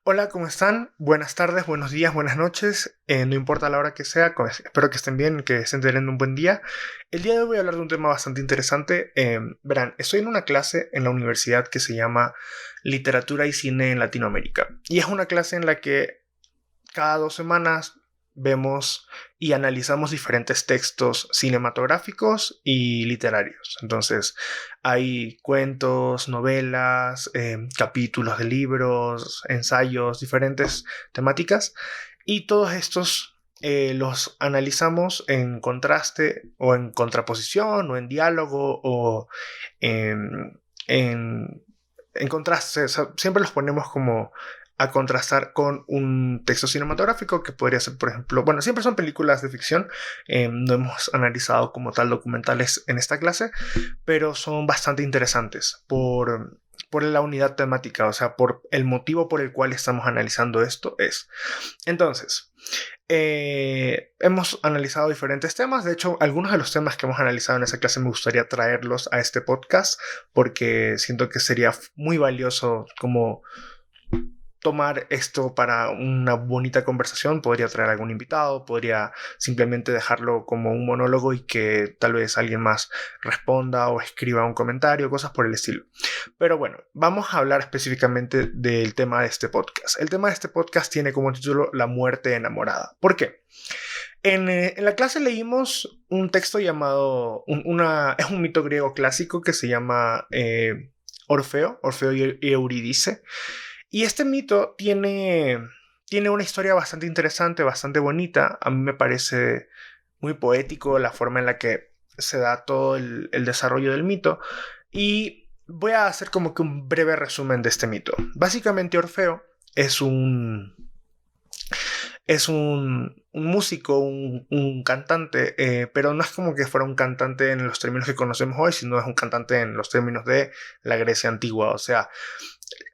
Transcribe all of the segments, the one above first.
Hola, ¿cómo están? Buenas tardes, buenos días, buenas noches. No importa la hora que sea, espero que estén bien, que estén teniendo un buen día. El día de hoy voy a hablar de un tema bastante interesante. Verán, estoy en una clase en la universidad que se llama Literatura y Cine en Latinoamérica. Y es una clase en la que cada 2 semanas vemos y analizamos diferentes textos cinematográficos y literarios. Entonces, hay cuentos, novelas, capítulos de libros, ensayos, diferentes temáticas. Y todos estos los analizamos en contraste o en contraposición o en diálogo o en, en contraste. O sea, siempre los ponemos como a contrastar con un texto cinematográfico que podría ser, por ejemplo, bueno, siempre son películas de ficción, no hemos analizado como tal documentales en esta clase, pero son bastante interesantes por la unidad temática, o sea, por el motivo por el cual estamos analizando esto es. Entonces, hemos analizado diferentes temas. De hecho, algunos de los temas que hemos analizado en esa clase me gustaría traerlos a este podcast porque siento que sería muy valioso como tomar esto para una bonita conversación. Podría traer algún invitado, podría simplemente dejarlo como un monólogo y que tal vez alguien más responda o escriba un comentario, cosas por el estilo. Pero bueno, vamos a hablar específicamente del tema de este podcast. El tema de este podcast tiene como título La muerte enamorada. ¿Por qué? En la clase leímos un texto llamado, es un mito griego clásico que se llama Orfeo y Eurídice. Y este mito tiene una historia bastante interesante, bastante bonita. A mí me parece muy poético la forma en la que se da todo el desarrollo del mito. Y voy a hacer como que un breve resumen de este mito. Básicamente Orfeo es un músico, un cantante, pero no es como que fuera un cantante en los términos que conocemos hoy, sino es un cantante en los términos de la Grecia antigua. O sea,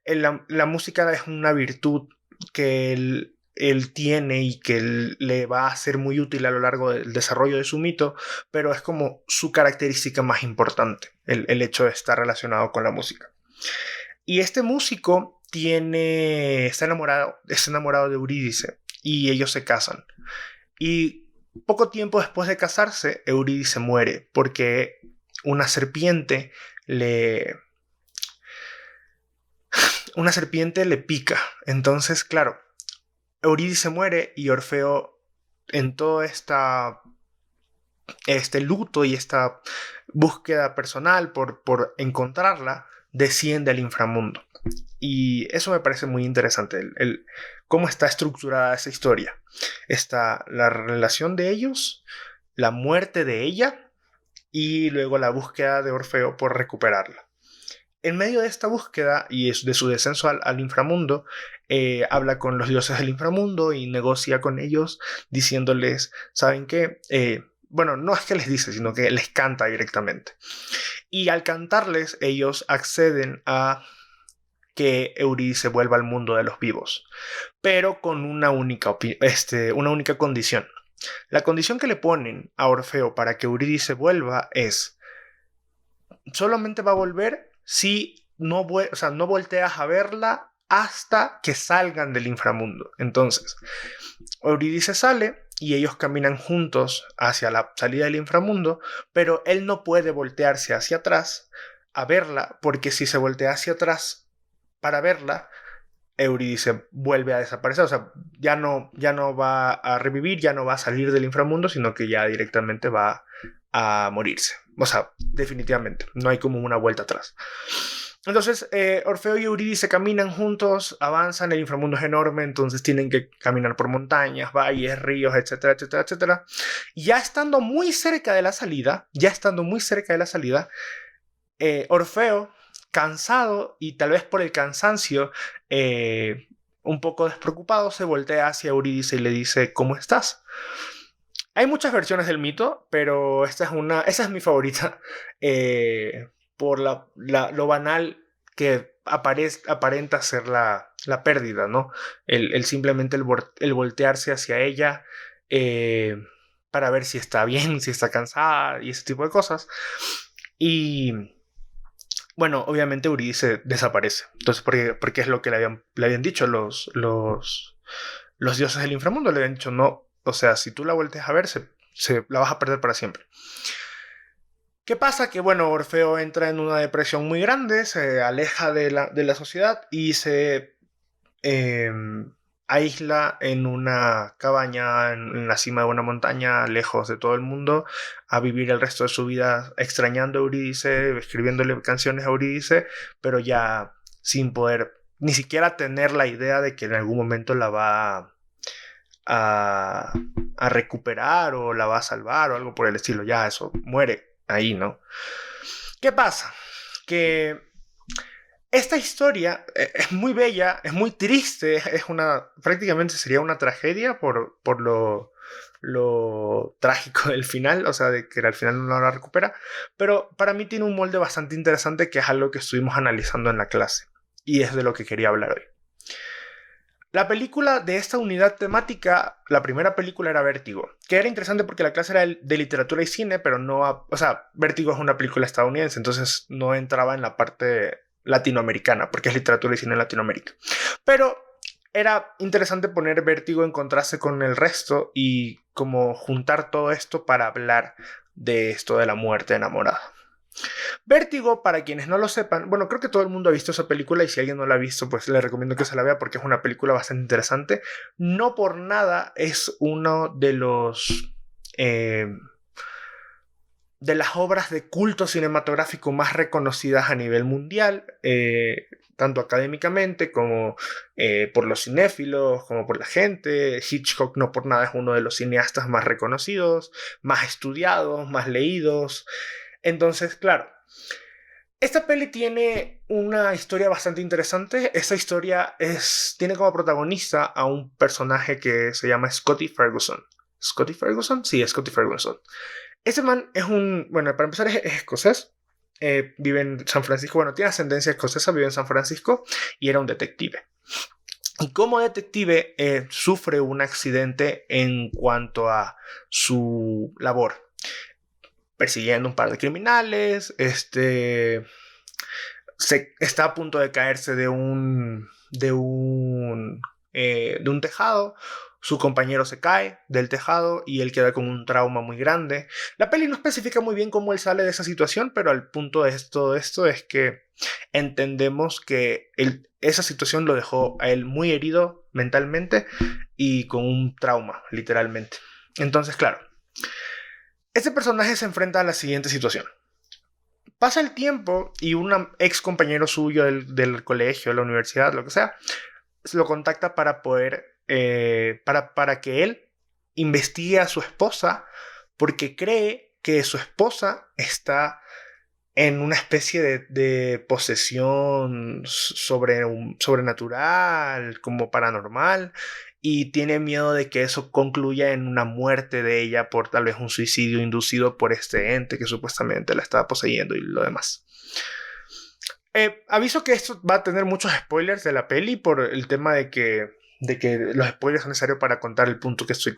la música es una virtud que él tiene y que él le va a ser muy útil a lo largo del desarrollo de su mito, pero es como su característica más importante, el hecho de estar relacionado con la música. Y este músico está enamorado de Eurídice y ellos se casan. Y poco tiempo después de casarse, Eurídice muere porque una serpiente le, una serpiente le pica. Entonces, claro, Eurídice muere y Orfeo, en todo este luto y esta búsqueda personal por encontrarla, desciende al inframundo. Y eso me parece muy interesante, cómo está estructurada esa historia. Está la relación de ellos, la muerte de ella y luego la búsqueda de Orfeo por recuperarla. En medio de esta búsqueda y de su descenso al inframundo, habla con los dioses del inframundo y negocia con ellos diciéndoles, ¿saben qué? Bueno, no es que les dice, sino que les canta directamente. Y al cantarles, ellos acceden a que Eurídice vuelva al mundo de los vivos, pero con una única condición. La condición que le ponen a Orfeo para que Eurídice vuelva es solamente va a volver si o sea, no volteas a verla hasta que salgan del inframundo. Entonces, Eurídice sale y ellos caminan juntos hacia la salida del inframundo, pero él no puede voltearse hacia atrás a verla, porque si se voltea hacia atrás para verla, Eurídice vuelve a desaparecer. O sea, ya no va a revivir, ya no va a salir del inframundo, sino que ya directamente va a morirse. O sea, definitivamente, no hay como una vuelta atrás. Entonces, Orfeo y Eurídice caminan juntos, avanzan, el inframundo es enorme, entonces tienen que caminar por montañas, valles, ríos, etcétera, etcétera, etcétera. Ya estando muy cerca de la salida, Orfeo, cansado y tal vez por el cansancio, un poco despreocupado, se voltea hacia Eurídice y le dice, ¿cómo estás? Hay muchas versiones del mito, pero esa es mi favorita, por lo banal que aparenta ser la pérdida, ¿no? Simplemente el voltearse hacia ella, eh, para ver si está bien, si está cansada y ese tipo de cosas. Y Bueno, obviamente Eurídice desaparece. Entonces, porque es lo que le habían dicho los dioses del inframundo. Le habían dicho, no, o sea, si tú la vueltes a ver, la vas a perder para siempre. ¿Qué pasa? Que bueno, Orfeo entra en una depresión muy grande, se aleja de la sociedad y se eh, aísla en una cabaña en la cima de una montaña, lejos de todo el mundo, a vivir el resto de su vida extrañando a Eurídice, escribiéndole canciones a Eurídice, pero ya sin poder ni siquiera tener la idea de que en algún momento la va a, a recuperar o la va a salvar o algo por el estilo. Ya eso muere ahí, ¿no? ¿Qué pasa? Que esta historia es muy bella, es muy triste, prácticamente sería una tragedia por lo trágico del final, o sea, de que al final no la recupera, pero para mí tiene un molde bastante interesante que es algo que estuvimos analizando en la clase y es de lo que quería hablar hoy. La película de esta unidad temática, la primera película era Vértigo, que era interesante porque la clase era de literatura y cine, pero no, o sea, Vértigo es una película estadounidense, entonces no entraba en la parte latinoamericana, porque es literatura y cine en Latinoamérica. Pero era interesante poner Vértigo en contraste con el resto y como juntar todo esto para hablar de esto de la muerte enamorada. Vértigo, para quienes no lo sepan, bueno, creo que todo el mundo ha visto esa película y si alguien no la ha visto, pues le recomiendo que se la vea porque es una película bastante interesante. No por nada es uno de los... de las obras de culto cinematográfico más reconocidas a nivel mundial, tanto académicamente como por los cinéfilos, como por la gente. Hitchcock no por nada es uno de los cineastas más reconocidos, más estudiados, más leídos. Entonces, claro, esta peli tiene una historia bastante interesante. Esta historia tiene como protagonista a un personaje que se llama Scotty Ferguson. ¿Scotty Ferguson? Sí, Scotty Ferguson. Ese man es bueno, para empezar es escocés. Vive en San Francisco. Bueno, tiene ascendencia escocesa, vive en San Francisco y era un detective. Y como detective sufre un accidente en cuanto a su labor. Persiguiendo un par de criminales, está a punto de caerse de un tejado. Su compañero se cae del tejado y él queda con un trauma muy grande. La peli no especifica muy bien cómo él sale de esa situación, pero el punto de todo esto es que entendemos que esa situación lo dejó a él muy herido mentalmente y con un trauma, literalmente. Entonces, claro, este personaje se enfrenta a la siguiente situación. Pasa el tiempo y un ex compañero suyo del colegio, de la universidad, lo que sea, lo contacta para poder, para que él investigue a su esposa porque cree que su esposa está en una especie de posesión sobrenatural, como paranormal, y tiene miedo de que eso concluya en una muerte de ella por tal vez un suicidio inducido por este ente que supuestamente la estaba poseyendo y lo demás. Aviso que esto va a tener muchos spoilers de la peli por el tema de que los spoilers son necesarios para contar el punto que estoy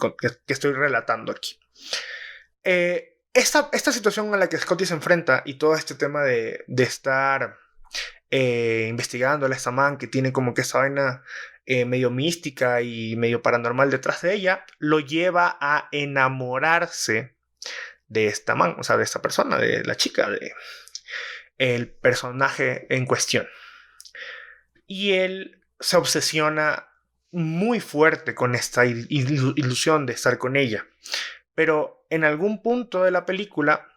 relatando aquí. Esta situación a la que Scotty se enfrenta y todo este tema de estar investigando a esta man que tiene como que esa vaina medio mística y medio paranormal detrás de ella, lo lleva a enamorarse de esta man, o sea, de esta persona, de la chica, de el personaje en cuestión. Y él se obsesiona muy fuerte con esta ilusión de estar con ella. Pero en algún punto de la película,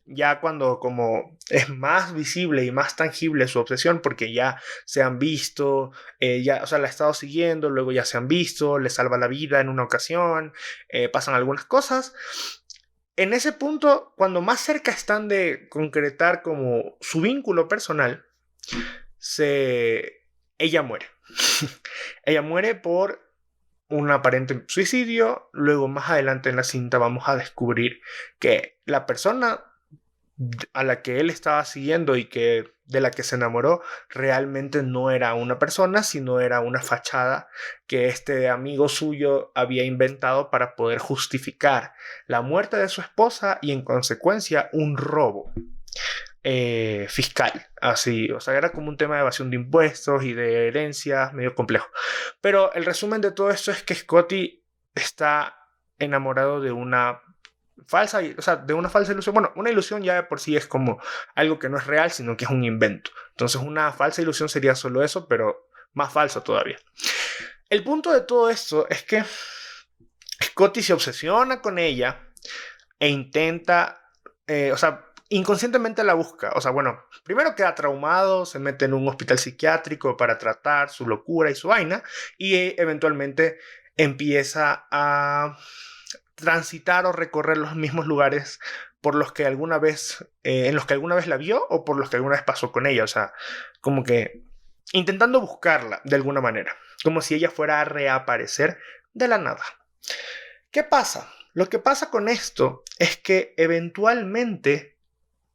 ya cuando como es más visible y más tangible su obsesión, porque ya se han visto, ya, o sea, la ha estado siguiendo, luego ya se han visto, le salva la vida en una ocasión, pasan algunas cosas. En ese punto, cuando más cerca están de concretar como su vínculo personal, ella muere. Ella muere por un aparente suicidio. Luego más adelante en la cinta vamos a descubrir que la persona a la que él estaba siguiendo y de la que se enamoró realmente no era una persona, sino era una fachada que este amigo suyo había inventado para poder justificar la muerte de su esposa y en consecuencia un robo. fiscal, así, o sea, era como un tema de evasión de impuestos y de herencias, medio complejo. Pero el resumen de todo esto es que Scotty está enamorado de una falsa, o sea, de una falsa ilusión. Bueno, una ilusión ya de por sí es como algo que no es real, sino que es un invento. Entonces, una falsa ilusión sería solo eso, pero más falso todavía. El punto de todo esto es que Scotty se obsesiona con ella e intenta, o sea, inconscientemente la busca. O sea, bueno, primero queda traumado, se mete en un hospital psiquiátrico para tratar su locura y su vaina, y eventualmente empieza a transitar o recorrer los mismos lugares por los que alguna vez, en los que alguna vez la vio o por los que alguna vez pasó con ella. O sea, como que intentando buscarla de alguna manera, como si ella fuera a reaparecer de la nada. ¿Qué pasa? Lo que pasa con esto es que eventualmente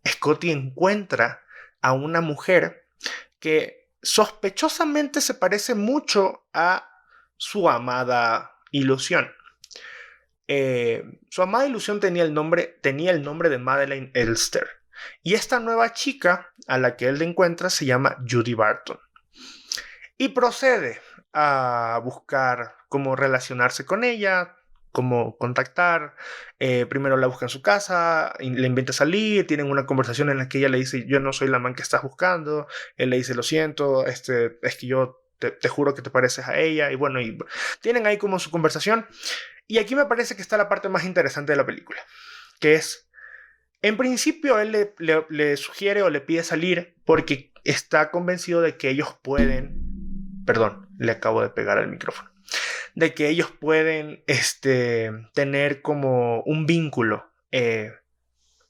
Scotty encuentra a una mujer que sospechosamente se parece mucho a su amada ilusión. Su amada ilusión tenía el nombre de Madeleine Elster. Y esta nueva chica a la que él le encuentra se llama Judy Barton. Y procede a buscar cómo relacionarse con ella, cómo contactar. Primero la busca en su casa, le invita a salir, tienen una conversación en la que ella le dice: yo no soy la man que estás buscando. Él le dice: lo siento, es que yo te juro que te pareces a ella. Y bueno, y tienen ahí como su conversación. Y aquí me parece que está la parte más interesante de la película, que es, en principio él le sugiere o le pide salir porque está convencido de que ellos pueden, perdón, le acabo de pegar al micrófono, de que ellos pueden tener como un vínculo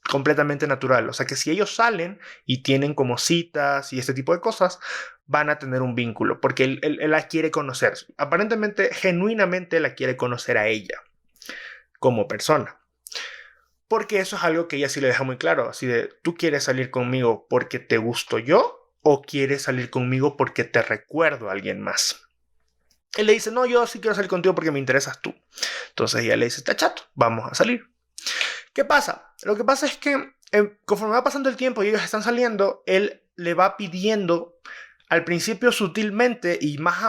completamente natural. O sea, que si ellos salen y tienen como citas y este tipo de cosas, van a tener un vínculo, porque él la quiere conocer. Aparentemente, genuinamente la quiere conocer a ella como persona. Porque eso es algo que ella sí le deja muy claro. Así de: ¿tú quieres salir conmigo porque te gusto yo? ¿O quieres salir conmigo porque te recuerdo a alguien más? Él le dice: no, yo sí quiero salir contigo porque me interesas tú. Entonces ella le dice: está chato, vamos a salir. ¿Qué pasa? Lo que pasa es que conforme va pasando el tiempo y ellos están saliendo, él le va pidiendo, al principio sutilmente y más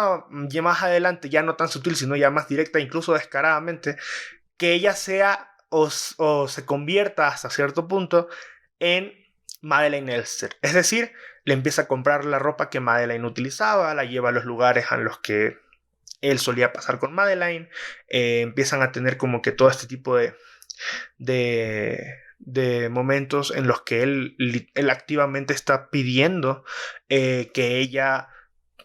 adelante ya no tan sutil, sino ya más directa, incluso descaradamente, que ella sea o se convierta hasta cierto punto en Madeleine Elster. Es decir, le empieza a comprar la ropa que Madeleine utilizaba, la lleva a los lugares a los que él solía pasar con Madeleine. Empiezan a tener como que todo este tipo de momentos en los que él activamente está pidiendo que ella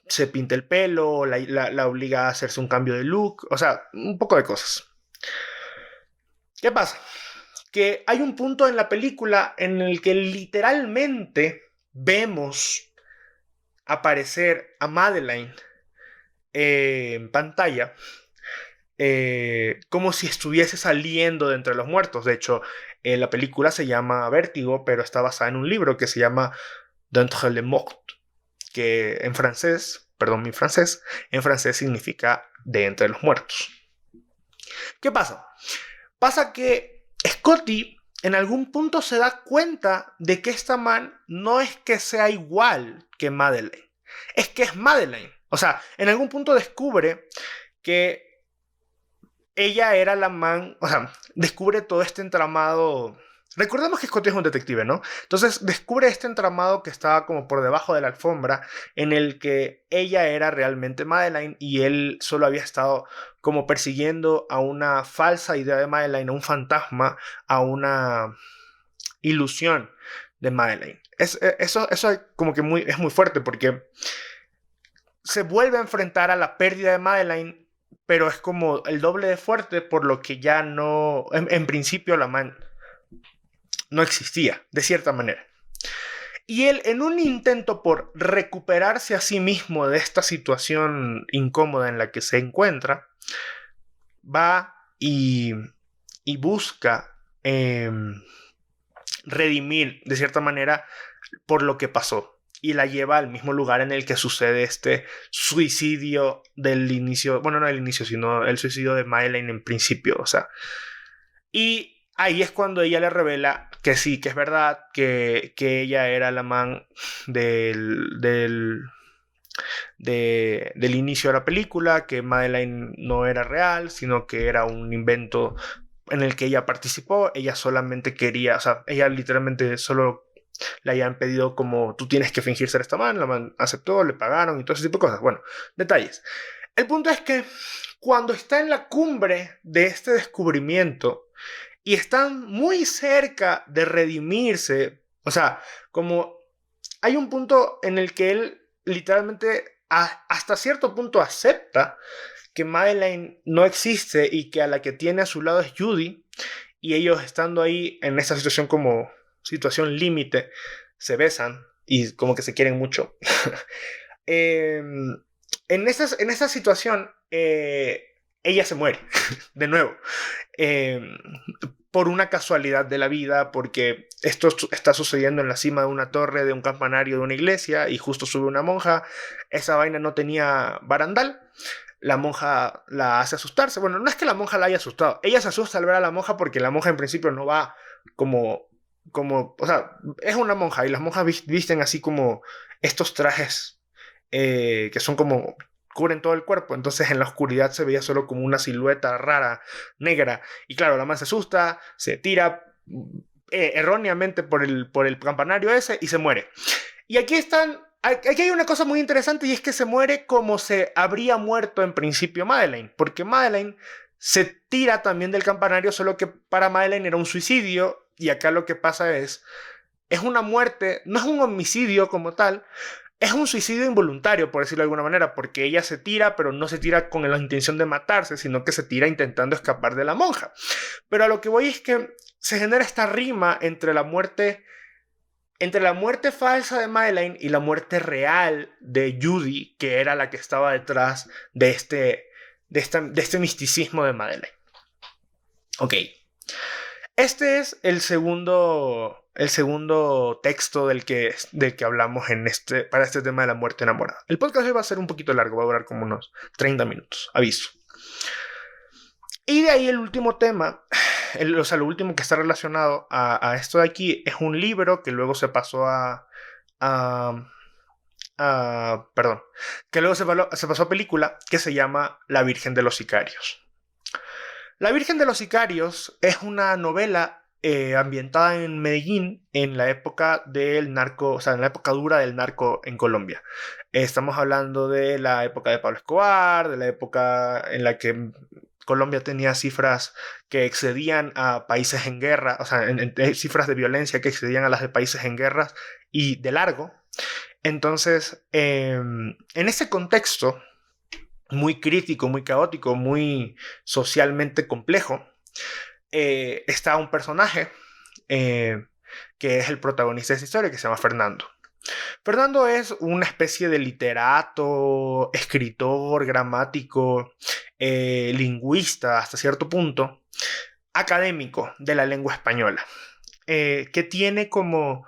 se pinte el pelo, la obliga a hacerse un cambio de look, o sea, un poco de cosas. ¿Qué pasa? Que hay un punto en la película en el que literalmente vemos aparecer a Madeleine en pantalla, como si estuviese saliendo de entre los muertos. De hecho, la película se llama Vértigo, pero está basada en un libro que se llama D'entre les morts, que en francés, perdón mi francés, en francés significa de entre los muertos. ¿Qué pasa? Pasa que Scotty en algún punto se da cuenta de que esta man no es que sea igual que Madeleine, es que es Madeleine. O sea, en algún punto descubre que ella era la man, o sea, descubre todo este entramado. Recordemos que Scotty es un detective, ¿no? Entonces descubre este entramado que estaba como por debajo de la alfombra, en el que ella era realmente Madeleine y él solo había estado como persiguiendo a una falsa idea de Madeleine, a un fantasma, a una ilusión de Madeleine. Eso como que es muy fuerte, porque se vuelve a enfrentar a la pérdida de Madeleine, pero es como el doble de fuerte, por lo que ya no, en principio la man no existía, de cierta manera. Y él, en un intento por recuperarse a sí mismo de esta situación incómoda en la que se encuentra, va y busca redimir de cierta manera por lo que pasó, y la lleva al mismo lugar en el que sucede este suicidio del inicio, bueno, no del inicio, sino el suicidio de Madeleine en principio, o sea. Y ahí es cuando ella le revela que sí, que es verdad que ella era la man del del inicio de la película, que Madeline no era real, sino que era un invento en el que ella participó. Ella solamente quería, o sea, ella literalmente solo le habían pedido como tú tienes que fingir ser esta man, la man aceptó, le pagaron y todo ese tipo de cosas. Bueno, detalles. El punto es que cuando está en la cumbre de este descubrimiento y están muy cerca de redimirse, o sea, como hay un punto en el que él literalmente hasta cierto punto acepta que Madeline no existe y que a la que tiene a su lado es Judy, y ellos estando ahí en esta situación como situación límite, se besan y como que se quieren mucho. En esta situación, ella se muere, de nuevo. Eh, por una casualidad de la vida, porque esto está sucediendo en la cima de una torre, de un campanario de una iglesia, y justo sube una monja. Esa vaina no tenía barandal. La monja la hace asustarse. Bueno, no es que la monja la haya asustado. Ella se asusta al ver a la monja porque la monja en principio no va o sea, es una monja y las monjas visten así como estos trajes que son como cubren todo el cuerpo, entonces en la oscuridad se veía solo como una silueta rara, negra, y claro, la man se asusta, se tira erróneamente por el campanario ese y se muere. Y aquí hay una cosa muy interesante, y es que se muere como se habría muerto en principio Madeleine, porque Madeleine se tira también del campanario, solo que para Madeleine era un suicidio, y acá lo que pasa es una muerte, no es un homicidio como tal, es un suicidio involuntario, por decirlo de alguna manera, porque ella se tira, pero no se tira con la intención de matarse, sino que se tira intentando escapar de la monja. Pero a lo que voy es que se genera esta rima entre la muerte falsa de Madeline y la muerte real de Judy, que era la que estaba detrás de este misticismo de Madeline. Ok. Este es el segundo texto del que hablamos para este tema de la muerte enamorada. El podcast hoy va a ser un poquito largo, va a durar como unos 30 minutos, aviso. Y de ahí el último tema, lo último que está relacionado a esto de aquí, es un libro que luego se pasó que luego se pasó a película, que se llama La Virgen de los Sicarios. La Virgen de los Sicarios es una novela ambientada en Medellín en la época del narco, o sea, en la época dura del narco en Colombia. Estamos hablando de la época de Pablo Escobar, de la época en la que Colombia tenía cifras que excedían a países en guerra, o sea, cifras de violencia que excedían a las de países en guerras y de largo. Entonces, en ese contexto muy crítico, muy caótico, muy socialmente complejo, está un personaje que es el protagonista de esta historia, que se llama Fernando. Fernando es una especie de literato, escritor, gramático, lingüista hasta cierto punto, académico de la lengua española, que tiene como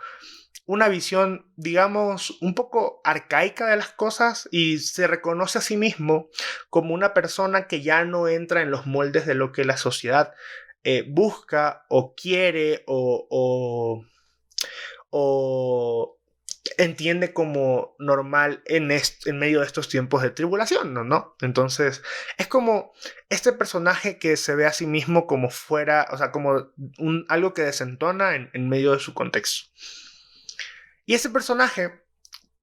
una visión, digamos, un poco arcaica de las cosas, y se reconoce a sí mismo como una persona que ya no entra en los moldes de lo que la sociedad busca o quiere o entiende como normal en medio de estos tiempos de tribulación, ¿no? Entonces, es como este personaje que se ve a sí mismo como fuera, o sea, como algo que desentona en medio de su contexto. Y ese personaje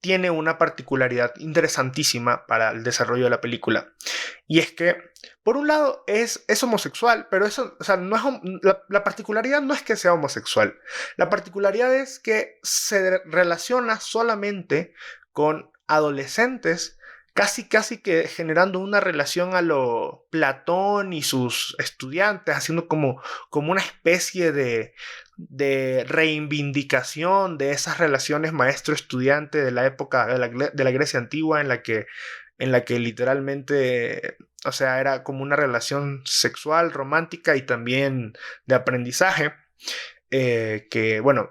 tiene una particularidad interesantísima para el desarrollo de la película. Y es que, por un lado, es homosexual, pero eso, o sea, no es, la particularidad no es que sea homosexual. La particularidad es que se relaciona solamente con adolescentes, casi que generando una relación a lo Platón y sus estudiantes, haciendo como una especie de reivindicación de esas relaciones maestro-estudiante de la época de la Grecia antigua, en la que literalmente, o sea, era como una relación sexual, romántica y también de aprendizaje. Que bueno,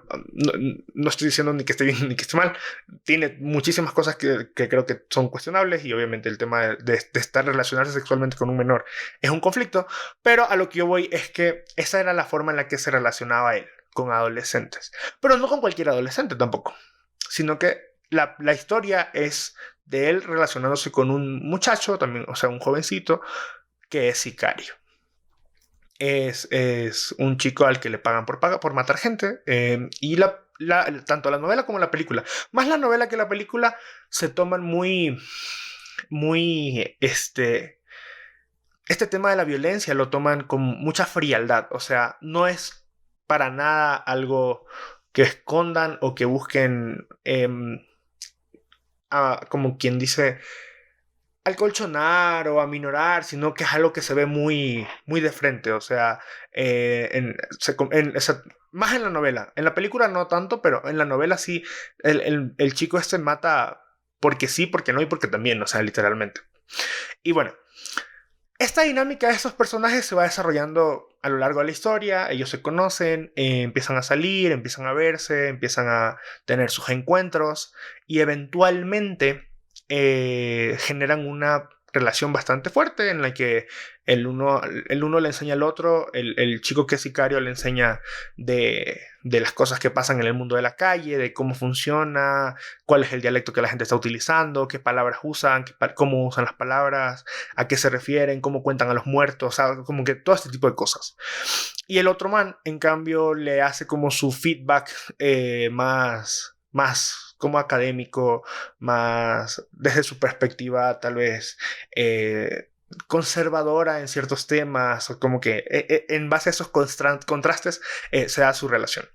no estoy diciendo ni que esté bien ni que esté mal, tiene muchísimas cosas que creo que son cuestionables, y obviamente el tema de estar relacionarse sexualmente con un menor es un conflicto, pero a lo que yo voy es que esa era la forma en la que se relacionaba él, con adolescentes. Pero no con cualquier adolescente tampoco, sino que la historia es de él relacionándose con un muchacho, también, o sea, un jovencito, que es sicario. Es un chico al que le pagan por matar gente. Y tanto la novela como la película, más la novela que la película, se toman muy, este tema de la violencia lo toman con mucha frialdad. O sea, no es para nada algo que escondan o que busquen, como quien dice, acolchonar o aminorar, sino que es algo que se ve muy de frente. O sea, o sea, más en la novela. En la película no tanto, pero en la novela sí, el chico este mata porque sí, porque no y porque también, o sea, literalmente. Y bueno, esta dinámica de estos personajes se va desarrollando a lo largo de la historia. Ellos se conocen, empiezan a salir, empiezan a verse, empiezan a tener sus encuentros y eventualmente generan una relación bastante fuerte en la que el uno le enseña al otro, el chico que es sicario le enseña de las cosas que pasan en el mundo de la calle, de cómo funciona, cuál es el dialecto que la gente está utilizando, qué palabras usan, cómo usan las palabras, a qué se refieren, cómo cuentan a los muertos, o sea, como que todo este tipo de cosas. Y el otro man, en cambio, le hace como su feedback más como académico, más desde su perspectiva tal vez conservadora en ciertos temas, o como que en base a esos contrastes se da su relación.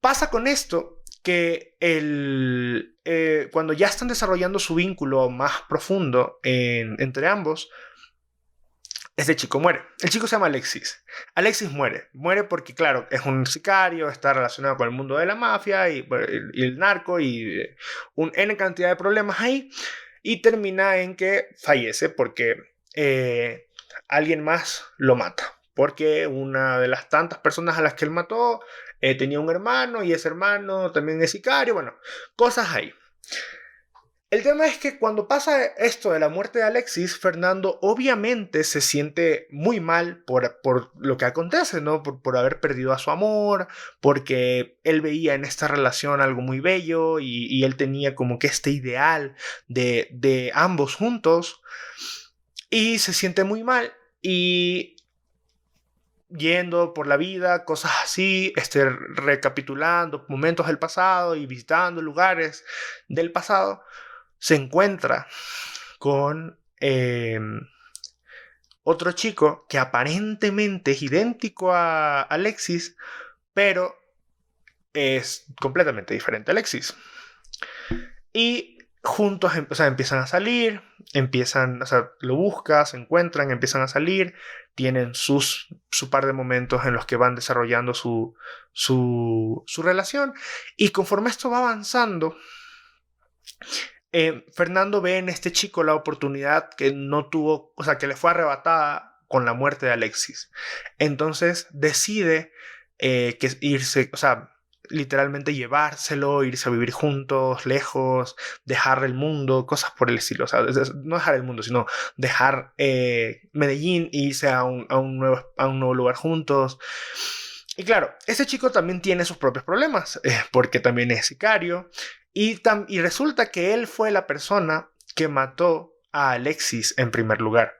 Pasa con esto que cuando ya están desarrollando su vínculo más profundo entre ambos, este chico muere. El chico se llama Alexis. Alexis muere. Muere porque, claro, es un sicario, está relacionado con el mundo de la mafia y el narco y un N cantidad de problemas ahí. Y termina en que fallece porque alguien más lo mata. Porque una de las tantas personas a las que él mató tenía un hermano y ese hermano también es sicario. Bueno, cosas ahí. El tema es que cuando pasa esto de la muerte de Alexis, Fernando obviamente se siente muy mal por lo que acontece, ¿no? Por haber perdido a su amor, porque él veía en esta relación algo muy bello y él tenía como que este ideal de ambos juntos y se siente muy mal y yendo por la vida, cosas así, recapitulando momentos del pasado y visitando lugares del pasado, se encuentra con otro chico que aparentemente es idéntico a Alexis, pero es completamente diferente a Alexis. Y juntos o sea, empiezan a salir, o sea, lo buscan, se encuentran, empiezan a salir, tienen su par de momentos en los que van desarrollando su relación. Y conforme esto va avanzando, Fernando ve en este chico la oportunidad que no tuvo, o sea, que le fue arrebatada con la muerte de Alexis. Entonces decide que irse, o sea, literalmente llevárselo, irse a vivir juntos, lejos, dejar el mundo, cosas por el estilo. O sea, no dejar el mundo, sino dejar Medellín e irse a un nuevo lugar juntos. Y claro, ese chico también tiene sus propios problemas, porque también es sicario. Y resulta que él fue la persona que mató a Alexis en primer lugar.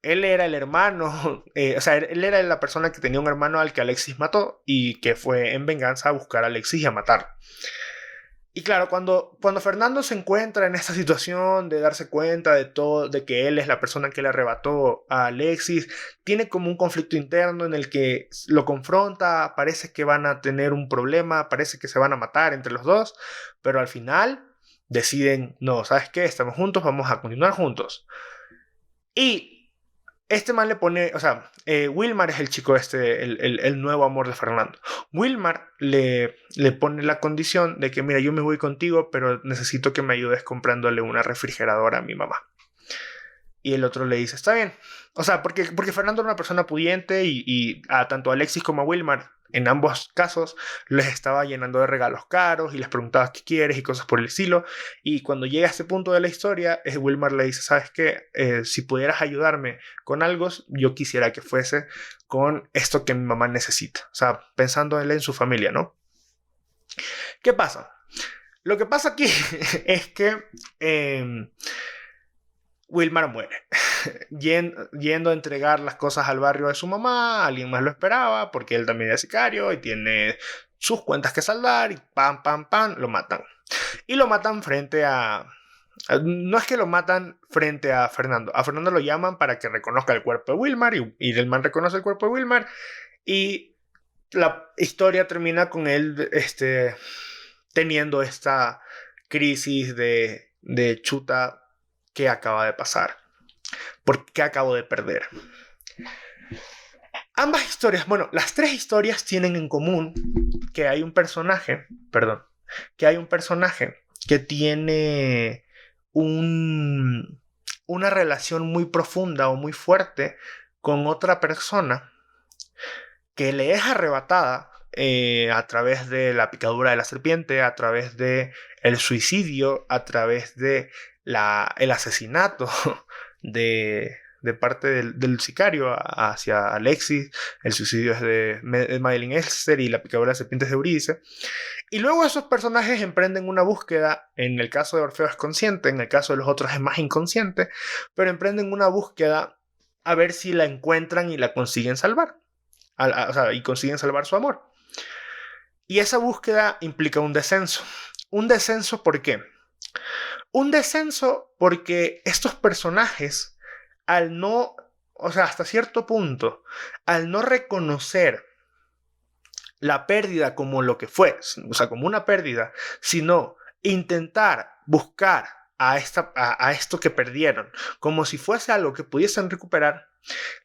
Él era el hermano, o sea, él era la persona que tenía un hermano al que Alexis mató y que fue en venganza a buscar a Alexis y a matarlo. Y claro, cuando Fernando se encuentra en esta situación de darse cuenta de todo, de que él es la persona que le arrebató a Alexis, tiene como un conflicto interno en el que lo confronta, parece que van a tener un problema, parece que se van a matar entre los dos, pero al final deciden, no, ¿sabes qué? Estamos juntos, vamos a continuar juntos. Y este man le pone, o sea, Wilmar es el chico el nuevo amor de Fernando. Wilmar le pone la condición de que, mira, yo me voy contigo, pero necesito que me ayudes comprándole una refrigeradora a mi mamá. Y el otro le dice, está bien. O sea, porque Fernando era una persona pudiente y a tanto a Alexis como a Wilmar, en ambos casos, les estaba llenando de regalos caros y les preguntaba qué quieres y cosas por el estilo. Y cuando llega a este punto de la historia, Wilmar le dice, ¿sabes qué? Si pudieras ayudarme con algo, yo quisiera que fuese con esto que mi mamá necesita. O sea, pensando él en su familia, ¿no? ¿Qué pasa? Lo que pasa aquí es que Wilmar muere. Yendo a entregar las cosas al barrio de su mamá, alguien más lo esperaba porque él también es sicario y tiene sus cuentas que saldar y pam, pam, pam, lo matan. Y lo matan frente a... No es que lo matan frente a Fernando. A Fernando lo llaman para que reconozca el cuerpo de Wilmar y el man reconoce el cuerpo de Wilmar y la historia termina con él teniendo esta crisis de chuta que acaba de pasar. ¿Por qué acabo de perder? Ambas historias, bueno, las tres historias tienen en común que hay un personaje, que tiene una relación muy profunda o muy fuerte con otra persona que le es arrebatada a través de la picadura de la serpiente, a través de el suicidio, a través de el asesinato de parte del sicario hacia Alexis. El suicidio es de Madeleine Elster y la picadura de la serpiente es de Eurídice. Y luego esos personajes emprenden una búsqueda. En el caso de Orfeo es consciente, en el caso de los otros es más inconsciente, pero emprenden una búsqueda a ver si la encuentran y la consiguen salvar. O sea, y consiguen salvar su amor. Y esa búsqueda implica un descenso. ¿Un descenso por qué? Un descenso porque estos personajes, al no, o sea, hasta cierto punto, al no reconocer la pérdida como lo que fue, o sea, como una pérdida, sino intentar buscar a esto que perdieron como si fuese algo que pudiesen recuperar,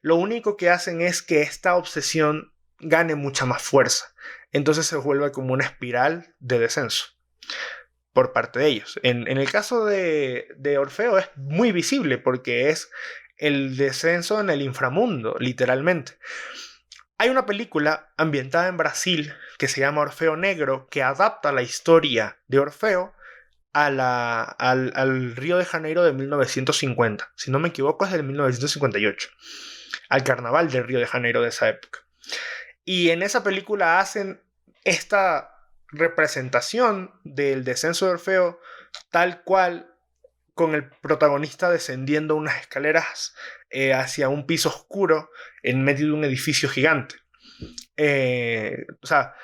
lo único que hacen es que esta obsesión gane mucha más fuerza. Entonces se vuelve como una espiral de descenso por parte de ellos. En el caso de Orfeo es muy visible porque es el descenso en el inframundo, literalmente. Hay una película ambientada en Brasil que se llama Orfeo Negro, que adapta la historia de Orfeo al Río de Janeiro de 1950. Si no me equivoco, es del 1958. Al carnaval del Río de Janeiro de esa época. Y en esa película hacen esta representación del descenso de Orfeo tal cual, con el protagonista descendiendo unas escaleras hacia un piso oscuro en medio de un edificio gigante. O sea,